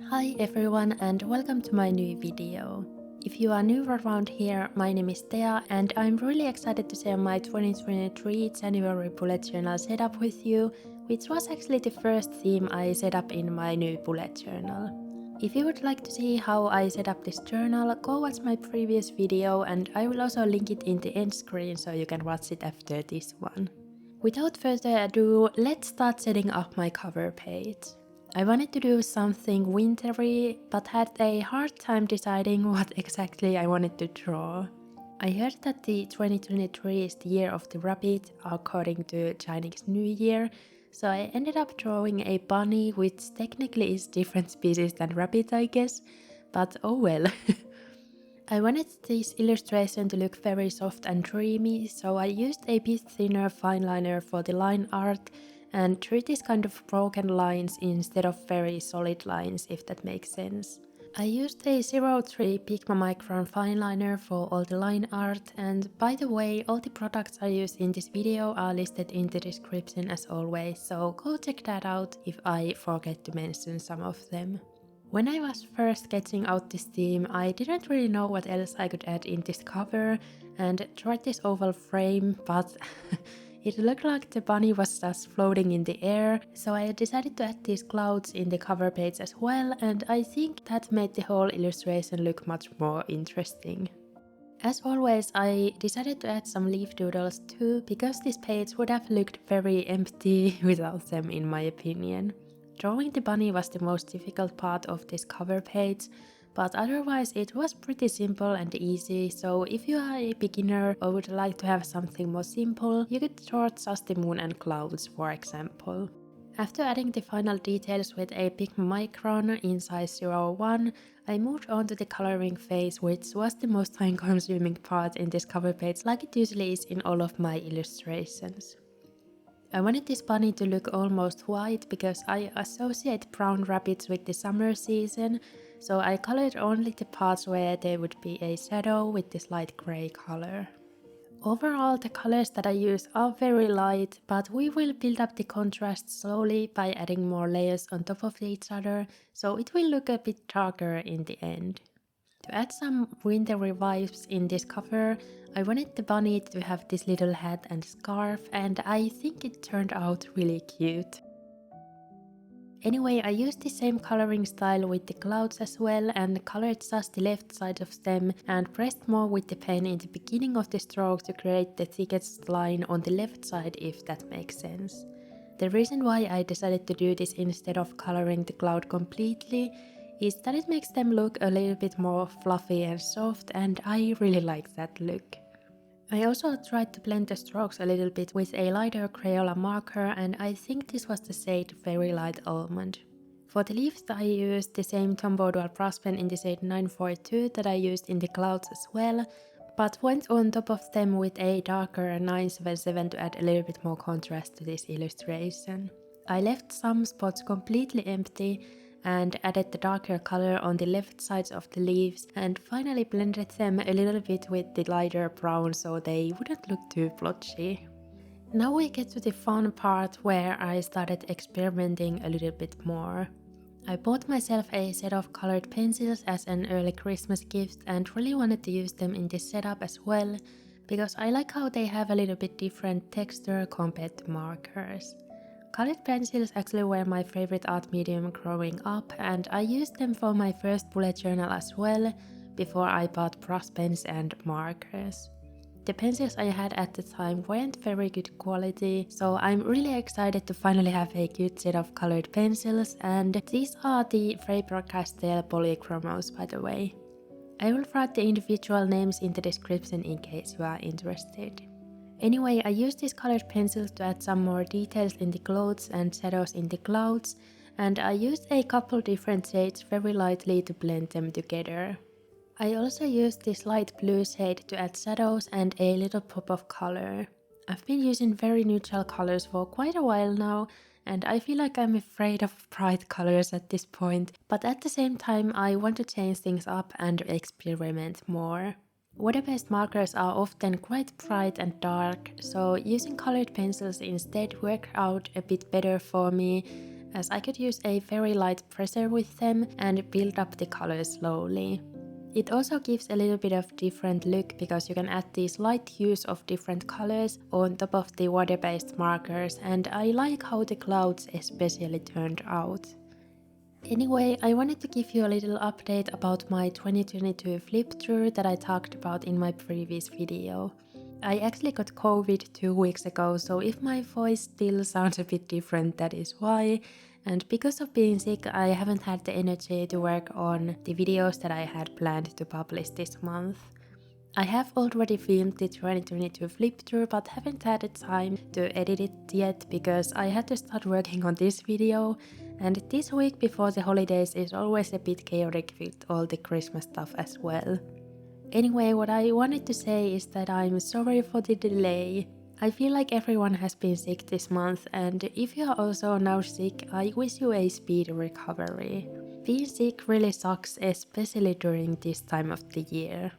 Hi everyone and welcome to my new video. If you are new around here, my name is Thea and I'm really excited to share my 2023 January bullet journal setup with you, which was actually the first theme I set up in my new bullet journal. If you would like to see how I set up this journal, go watch my previous video and I will also link it in the end screen so you can watch it after this one. Without further ado, let's start setting up my cover page. I wanted to do something wintry, but had a hard time deciding what exactly I wanted to draw. I heard that the 2023 is the year of the rabbit according to Chinese New Year, so I ended up drawing a bunny, which technically is different species than rabbit I guess, but oh well. I wanted this illustration to look very soft and dreamy, so I used a bit thinner fineliner for the line art and drew this kind of broken lines instead of very solid lines, if that makes sense. I used a 03 pigma micron fineliner for all the line art, and by the way, all the products I used in this video are listed in the description as always, so go check that out if I forget to mention some of them. When I was first sketching out this theme, I didn't really know what else I could add in this cover and tried this oval frame, but it looked like the bunny was just floating in the air, so I decided to add these clouds in the cover page as well, and I think that made the whole illustration look much more interesting. As always, I decided to add some leaf doodles too, because this page would have looked very empty without them in my opinion. Drawing the bunny was the most difficult part of this cover page, but otherwise it was pretty simple and easy, so if you are a beginner or would like to have something more simple, you could draw just the moon and clouds, for example. After adding the final details with a pigma micron in size 01, I moved on to the coloring phase, which was the most time-consuming part in this cover page, like it usually is in all of my illustrations. I wanted this bunny to look almost white because I associate brown rabbits with the summer season, so I colored only the parts where there would be a shadow with this light grey color. Overall, the colors that I use are very light, but we will build up the contrast slowly by adding more layers on top of each other, so it will look a bit darker in the end. To add some wintry vibes in this cover, I wanted the bunny to have this little hat and scarf, and I think it turned out really cute. Anyway, I used the same coloring style with the clouds as well and colored just the left side of them and pressed more with the pen in the beginning of the stroke to create the thickest line on the left side, if that makes sense. The reason why I decided to do this instead of coloring the cloud completely is that it makes them look a little bit more fluffy and soft, and I really like that look. I also tried to blend the strokes a little bit with a lighter Crayola marker, and I think this was the shade Very Light Almond. For the leaves I used the same Tombow dual brush pen in the shade 942 that I used in the clouds as well, but went on top of them with a darker 977 to add a little bit more contrast to this illustration. I left some spots completely empty and added the darker color on the left sides of the leaves and finally blended them a little bit with the lighter brown so they wouldn't look too blotchy. Now we get to the fun part where I started experimenting a little bit more. I bought myself a set of colored pencils as an early Christmas gift and really wanted to use them in this setup as well, because I like how they have a little bit different texture compared to markers. Colored pencils actually were my favorite art medium growing up, and I used them for my first bullet journal as well, before I bought brush pens and markers. The pencils I had at the time weren't very good quality, so I'm really excited to finally have a good set of colored pencils, and these are the Faber-Castell polychromos, by the way. I will write the individual names in the description in case you are interested. Anyway, I used these colored pencils to add some more details in the clothes and shadows in the clouds, and I used a couple different shades very lightly to blend them together. I also used this light blue shade to add shadows and a little pop of color. I've been using very neutral colors for quite a while now, and I feel like I'm afraid of bright colors at this point, but at the same time I want to change things up and experiment more. Water-based markers are often quite bright and dark, so using colored pencils instead worked out a bit better for me, as I could use a very light pressure with them and build up the colors slowly. It also gives a little bit of different look because you can add these light hues of different colors on top of the water-based markers, and I like how the clouds especially turned out. Anyway, I wanted to give you a little update about my 2022 flip through that I talked about in my previous video. I actually got COVID 2 weeks ago, so if my voice still sounds a bit different, that is why. And because of being sick, I haven't had the energy to work on the videos that I had planned to publish this month. I have already filmed the 2022 flip through, but haven't had the time to edit it yet because I had to start working on this video, and this week before the holidays is always a bit chaotic with all the Christmas stuff as well. Anyway, what I wanted to say is that I'm sorry for the delay. I feel like everyone has been sick this month, and if you are also now sick, I wish you a speedy recovery. Being sick really sucks, especially during this time of the year.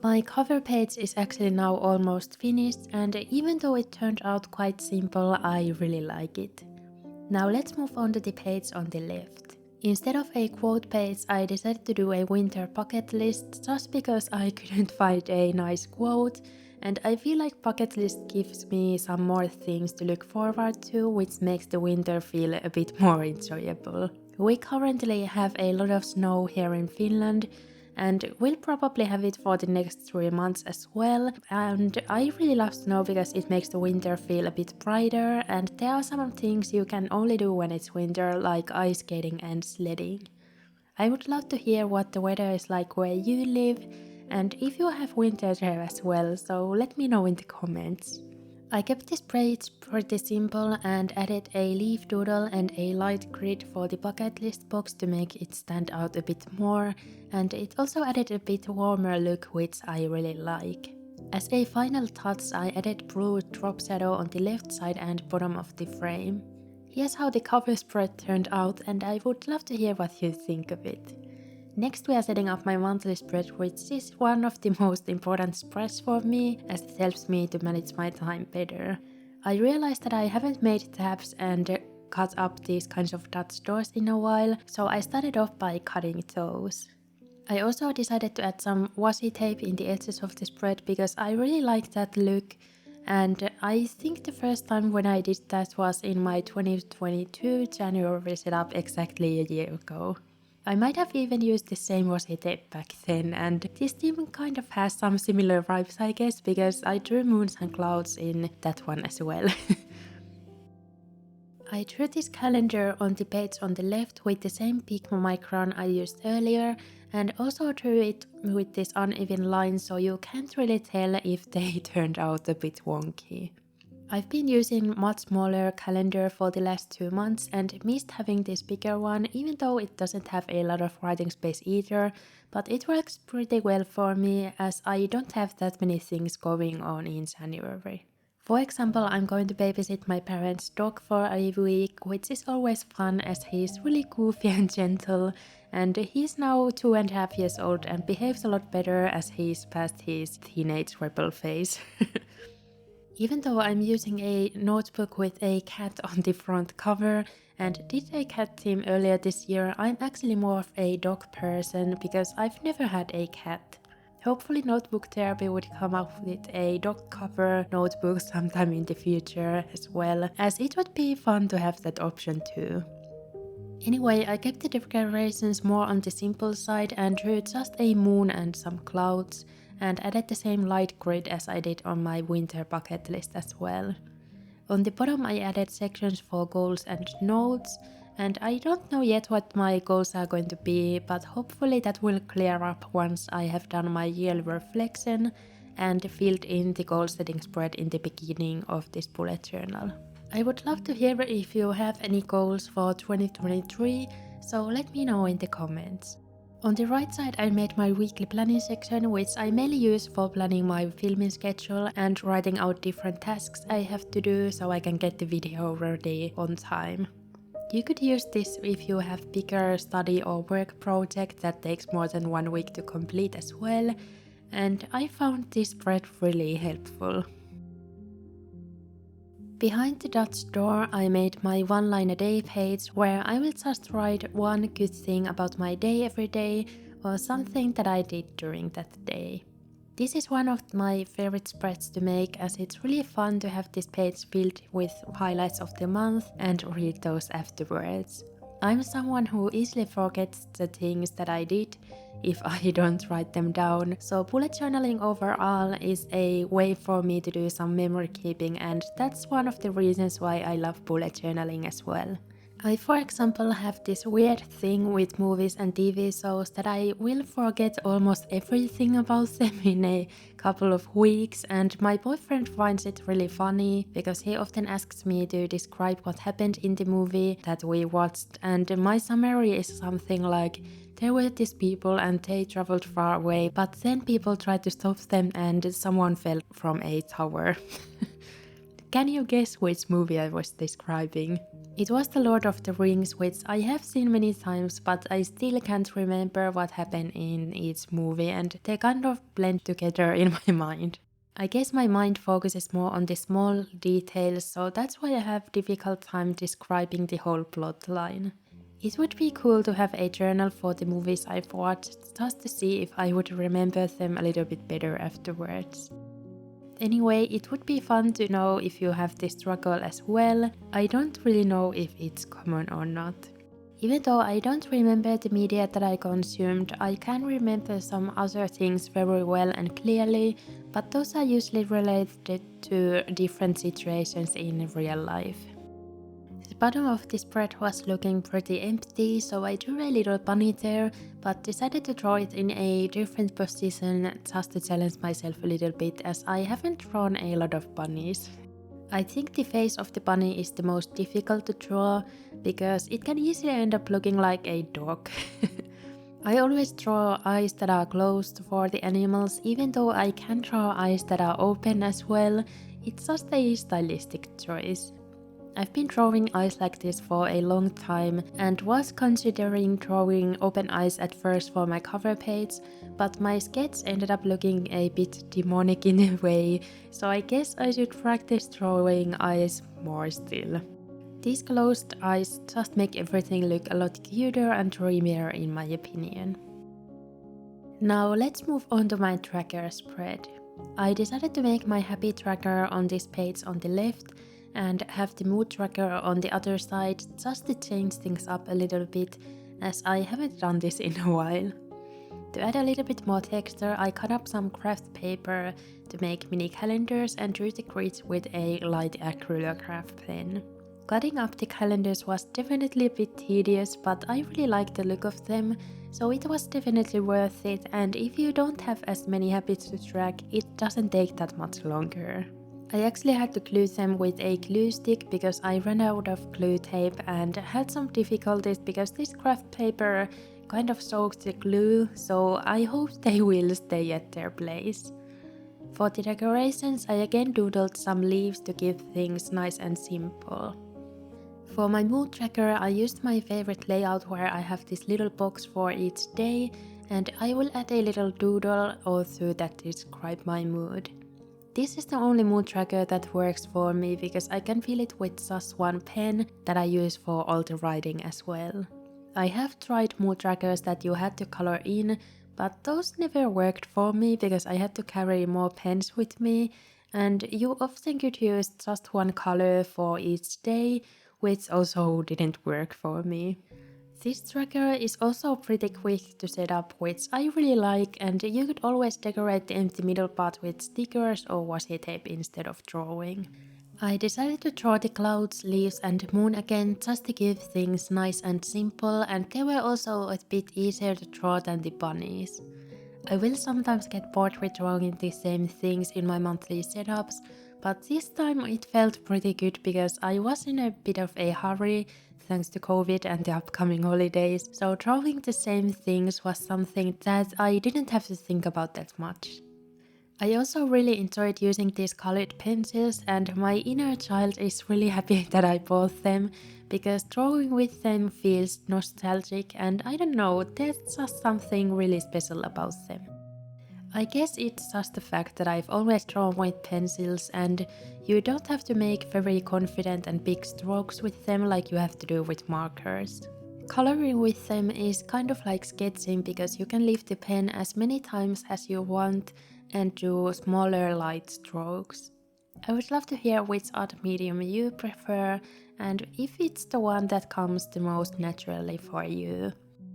My cover page is actually now almost finished, and even though it turned out quite simple, I really like it. Now let's move on to the page on the left. Instead of a quote page, I decided to do a winter bucket list just because I couldn't find a nice quote, and I feel like bucket list gives me some more things to look forward to, which makes the winter feel a bit more enjoyable. We currently have a lot of snow here in Finland, and we'll probably have it for the next 3 months as well, and I really love snow because it makes the winter feel a bit brighter, and there are some things you can only do when it's winter, like ice skating and sledding. I would love to hear what the weather is like where you live, and if you have winter there as well, so let me know in the comments. I kept this page pretty simple and added a leaf doodle and a light grid for the bucket list box to make it stand out a bit more, and it also added a bit warmer look, which I really like. As a final touch, I added blue drop shadow on the left side and bottom of the frame. Here's how the cover spread turned out, and I would love to hear what you think of it. Next we are setting up my monthly spread, which is one of the most important spreads for me as it helps me to manage my time better. I realized that I haven't made tabs and cut up these kinds of dot stores in a while, so I started off by cutting those. I also decided to add some washi tape in the edges of the spread because I really like that look, and I think the first time when I did that was in my 2022 January setup exactly a year ago. I might have even used the same washi tape back then, and this even kind of has some similar vibes, I guess, because I drew moons and clouds in that one as well. I drew this calendar on the page on the left with the same pigma micron I used earlier, and also drew it with this uneven line so you can't really tell if they turned out a bit wonky. I've been using much smaller calendar for the last 2 months and missed having this bigger one, even though it doesn't have a lot of writing space either, but it works pretty well for me as I don't have that many things going on in January. For example, I'm going to babysit my parents' dog for a week, which is always fun as he's really goofy and gentle, and he's now 2.5 years old and behaves a lot better as he's past his teenage rebel phase. Even though I'm using a notebook with a cat on the front cover and did a cat theme earlier this year, I'm actually more of a dog person because I've never had a cat. Hopefully Notebook Therapy would come up with a dog cover notebook sometime in the future as well, as it would be fun to have that option too. Anyway, I kept the decorations more on the simple side and drew just a moon and some clouds, and added the same light grid as I did on my winter bucket list as well. On the bottom I added sections for goals and notes, and I don't know yet what my goals are going to be, but hopefully that will clear up once I have done my yearly reflection and filled in the goal setting spread in the beginning of this bullet journal. I would love to hear if you have any goals for 2023, so let me know in the comments. On the right side I made my weekly planning section, which I mainly use for planning my filming schedule and writing out different tasks I have to do so I can get the video ready on time. You could use this if you have bigger study or work project that takes more than 1 week to complete as well, and I found this spread really helpful. Behind the Dutch door, I made my one line a day page where I will just write one good thing about my day every day or something that I did during that day. This is one of my favorite spreads to make, as it's really fun to have this page filled with highlights of the month and read those afterwards. I'm someone who easily forgets the things that I did if I don't write them down, so bullet journaling overall is a way for me to do some memory keeping, and that's one of the reasons why I love bullet journaling as well. I, for example, have this weird thing with movies and TV shows that I will forget almost everything about them in a couple of weeks, and my boyfriend finds it really funny because he often asks me to describe what happened in the movie that we watched, and my summary is something like, there were these people and they traveled far away, but then people tried to stop them and someone fell from a tower. Can you guess which movie I was describing? It was The Lord of the Rings, which I have seen many times, but I still can't remember what happened in each movie, and they kind of blend together in my mind. I guess my mind focuses more on the small details, so that's why I have difficult time describing the whole plot line. It would be cool to have a journal for the movies I've watched, just to see if I would remember them a little bit better afterwards. Anyway, it would be fun to know if you have this struggle as well. I don't really know if it's common or not. Even though I don't remember the media that I consumed, I can remember some other things very well and clearly, but those are usually related to different situations in real life. The bottom of the spread was looking pretty empty, so I drew a little bunny there, but decided to draw it in a different position just to challenge myself a little bit, as I haven't drawn a lot of bunnies. I think the face of the bunny is the most difficult to draw, because it can easily end up looking like a dog. I always draw eyes that are closed for the animals, even though I can draw eyes that are open as well. It's just a stylistic choice. I've been drawing eyes like this for a long time and was considering drawing open eyes at first for my cover page, but my sketch ended up looking a bit demonic in a way, so I guess I should practice drawing eyes more still. These closed eyes just make everything look a lot cuter and dreamier in my opinion. Now let's move on to my tracker spread. I decided to make my happy tracker on this page on the left and have the mood tracker on the other side, just to change things up a little bit, as I haven't done this in a while. To add a little bit more texture, I cut up some craft paper to make mini calendars and drew the grids with a light acrylograph pen. Cutting up the calendars was definitely a bit tedious, but I really liked the look of them, so it was definitely worth it, and if you don't have as many habits to track, it doesn't take that much longer. I actually had to glue them with a glue stick because I ran out of glue tape and had some difficulties because this craft paper kind of soaked the glue, so I hope they will stay at their place. For the decorations, I again doodled some leaves to keep things nice and simple. For my mood tracker, I used my favorite layout where I have this little box for each day, and I will add a little doodle or two that describe my mood. This is the only mood tracker that works for me because I can fill it with just one pen that I use for all the writing as well. I have tried mood trackers that you had to color in, but those never worked for me because I had to carry more pens with me, and you often could use just one color for each day, which also didn't work for me. This tracker is also pretty quick to set up, which I really like, and you could always decorate the empty middle part with stickers or washi tape instead of drawing. I decided to draw the clouds, leaves and moon again just to keep things nice and simple, and they were also a bit easier to draw than the bunnies. I will sometimes get bored with drawing the same things in my monthly setups, but this time it felt pretty good because I was in a bit of a hurry thanks to COVID and the upcoming holidays, so drawing the same things was something that I didn't have to think about that much. I also really enjoyed using these colored pencils, and my inner child is really happy that I bought them because drawing with them feels nostalgic, and I don't know, there's just something really special about them. I guess it's just the fact that I've always drawn with pencils and you don't have to make very confident and big strokes with them like you have to do with markers. Coloring with them is kind of like sketching because you can lift the pen as many times as you want and do smaller light strokes. I would love to hear which art medium you prefer and if it's the one that comes the most naturally for you.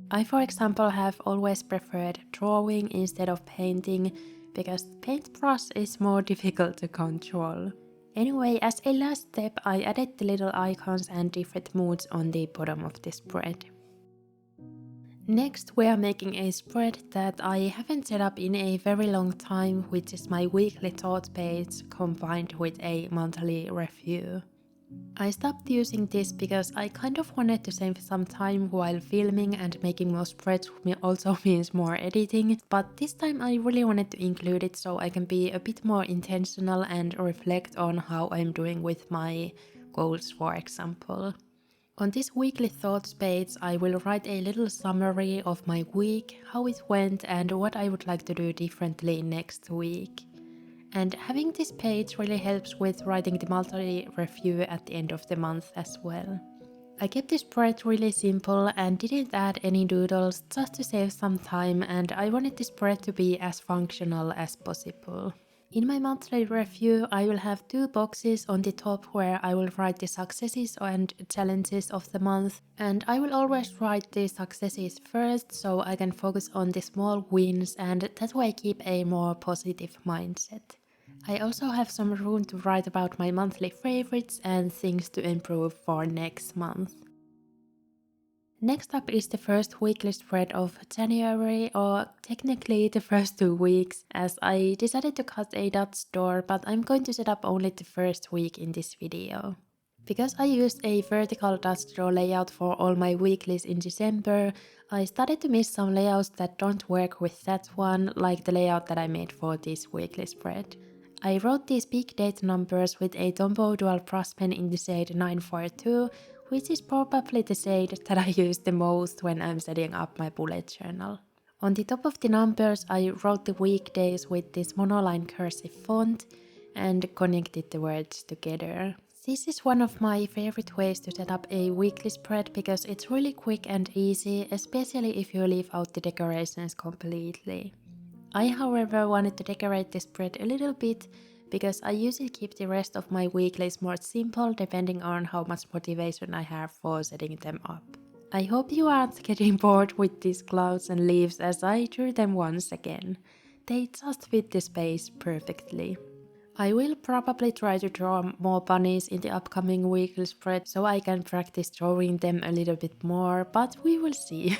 I, for example, have always preferred drawing instead of painting because paintbrush is more difficult to control. Anyway, as a last step, I added the little icons and different moods on the bottom of the spread. Next, we are making a spread that I haven't set up in a very long time, which is my weekly thought page combined with a monthly review. I stopped using this because I kind of wanted to save some time while filming, and making more spreads also means more editing, but this time I really wanted to include it so I can be a bit more intentional and reflect on how I'm doing with my goals, for example. On this weekly thoughts page, I will write a little summary of my week, how it went, and what I would like to do differently next week. And having this page really helps with writing the monthly review at the end of the month as well. I kept this spread really simple and didn't add any doodles just to save some time, and I wanted the spread to be as functional as possible. In my monthly review, I will have 2 boxes on the top where I will write the successes and challenges of the month, and I will always write the successes first so I can focus on the small wins, and that way keep a more positive mindset. I also have some room to write about my monthly favorites and things to improve for next month. Next up is the first weekly spread of January, or technically the first 2 weeks, as I decided to cut a dot store, but I'm going to set up only the first week in this video. Because I used a vertical dot store layout for all my weeklies in December, I started to miss some layouts that don't work with that one, like the layout that I made for this weekly spread. I wrote these big date numbers with a Tombow dual brush pen in the shade 942, which is probably the shade that I use the most when I'm setting up my bullet journal. On the top of the numbers, I wrote the weekdays with this monoline cursive font and connected the words together. This is one of my favorite ways to set up a weekly spread because it's really quick and easy, especially if you leave out the decorations completely. I, however, wanted to decorate the spread a little bit because I usually keep the rest of my weeklies more simple depending on how much motivation I have for setting them up. I hope you aren't getting bored with these clouds and leaves as I drew them once again. They just fit the space perfectly. I will probably try to draw more bunnies in the upcoming weekly spread so I can practice drawing them a little bit more, but we will see.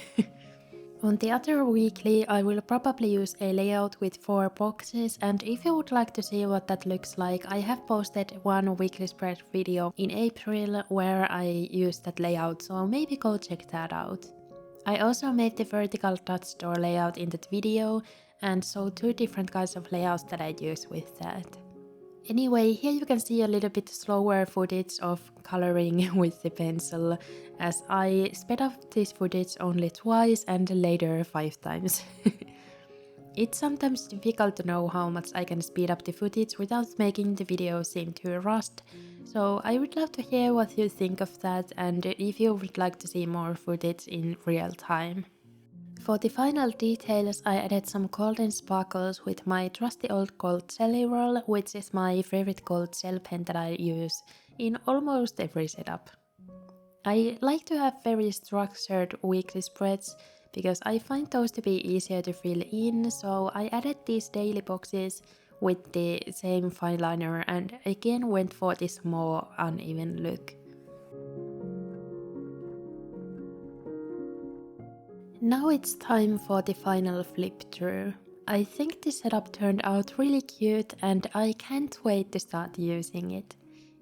On the other weekly, I will probably use a layout with 4 boxes, and if you would like to see what that looks like, I have posted one weekly spread video in April where I used that layout, so maybe go check that out. I also made the vertical dot store layout in that video, and so 2 different kinds of layouts that I use with that. Anyway, here you can see a little bit slower footage of coloring with the pencil, as I sped up this footage only twice and later 5 times. It's sometimes difficult to know how much I can speed up the footage without making the video seem too rushed, so I would love to hear what you think of that and if you would like to see more footage in real time. For the final details, I added some golden sparkles with my trusty old gold jelly roll, which is my favorite gold gel pen that I use in almost every setup. I like to have very structured weekly spreads because I find those to be easier to fill in, so I added these daily boxes with the same fineliner and again went for this more uneven look. Now it's time for the final flip through. I think this setup turned out really cute and I can't wait to start using it.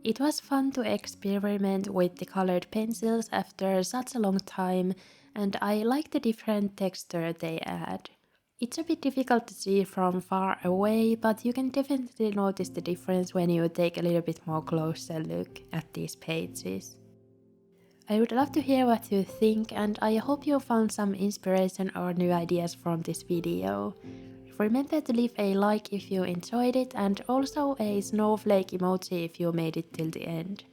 It was fun to experiment with the colored pencils after such a long time, and I like the different texture they add. It's a bit difficult to see from far away, but you can definitely notice the difference when you take a little bit more closer look at these pages. I would love to hear what you think, and I hope you found some inspiration or new ideas from this video. Remember to leave a like if you enjoyed it and also a snowflake emoji if you made it till the end.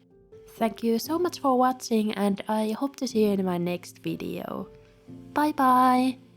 Thank you so much for watching and I hope to see you in my next video. Bye bye!